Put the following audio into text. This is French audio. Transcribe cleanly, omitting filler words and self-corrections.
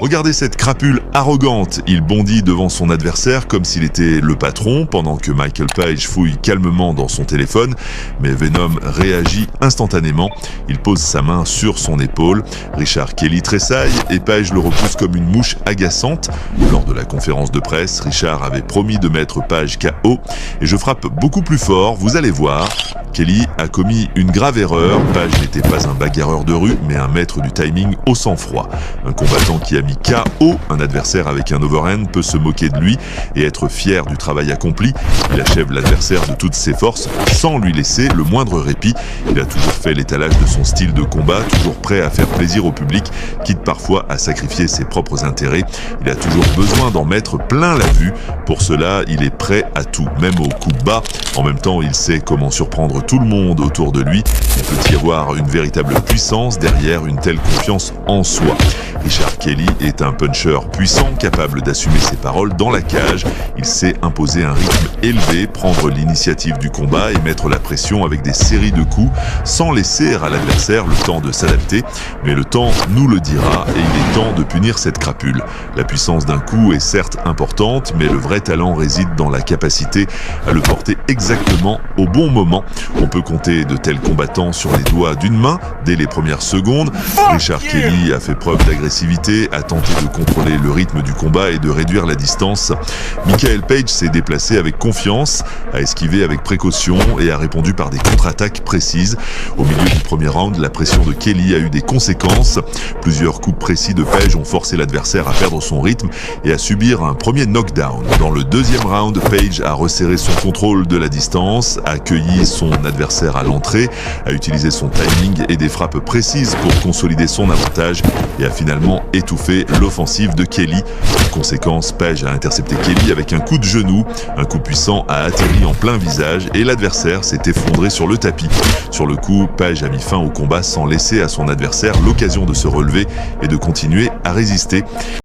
Regardez cette crapule arrogante. Il bondit devant son adversaire comme s'il était le patron, pendant que Michael Page fouille calmement dans son téléphone. Mais Venom réagit instantanément. Il pose sa main sur son épaule. Richard Kelly tressaille et Page le repousse comme une mouche agaçante. Lors de la conférence de presse, Richard avait promis de mettre Page KO. Et je frappe beaucoup plus fort, vous allez voir. Kelly a commis une grave erreur. Page n'était pas un bagarreur de rue, mais un maître du timing au sang-froid. Un combattant qui a mis KO un adversaire avec un overhand peut se moquer de lui et être fier du travail accompli. Il achève l'adversaire de toutes ses forces sans lui laisser le moindre répit. Il a toujours fait l'étalage de son style de combat, toujours prêt à faire plaisir au public, quitte parfois à sacrifier ses propres intérêts. Il a toujours besoin d'en mettre plein la vue. Pour cela, il est prêt à tout, même au coup bas. En même temps, il sait comment surprendre tout le monde autour de lui. Il peut y avoir une véritable puissance derrière une telle confiance en soi. Richard Kelly est un puncher puissant, capable d'assumer ses paroles dans la cage. Il sait imposer un rythme élevé, prendre l'initiative du combat et mettre la pression avec des séries de coups, sans laisser à l'adversaire le temps de s'adapter. Mais le temps nous le dira et il est temps de punir cette crapule. La puissance d'un coup est certes importante, mais le vrai talent réside dans la capacité à le porter exactement au bon moment. On peut compter de tels combattants sur les doigts d'une main dès les premières secondes. Richard Kelly a fait preuve d'agressivité, a tenté de contrôler le rythme du combat et de réduire la distance. Michael Page s'est déplacé avec confiance, a esquivé avec précaution et a répondu par des contre-attaques précises. Au milieu du premier round, la pression de Kelly a eu des conséquences. Plusieurs coups précis de Page ont forcé l'adversaire à perdre son rythme et à subir un premier knockdown. Dans le deuxième round, Page a resserré son contrôle de la distance, a accueilli son adversaire à l'entrée, a utilisé son timing et des frappes précises pour consolider son avantage et a finalement étouffé l'offensive de Kelly. En conséquence, Page a intercepté Kelly avec un coup de genou. Un coup puissant a atterri en plein visage et l'adversaire s'est effondré sur le tapis. Sur le coup, Page a mis fin au combat sans laisser à son adversaire l'occasion de se relever et de continuer à résister.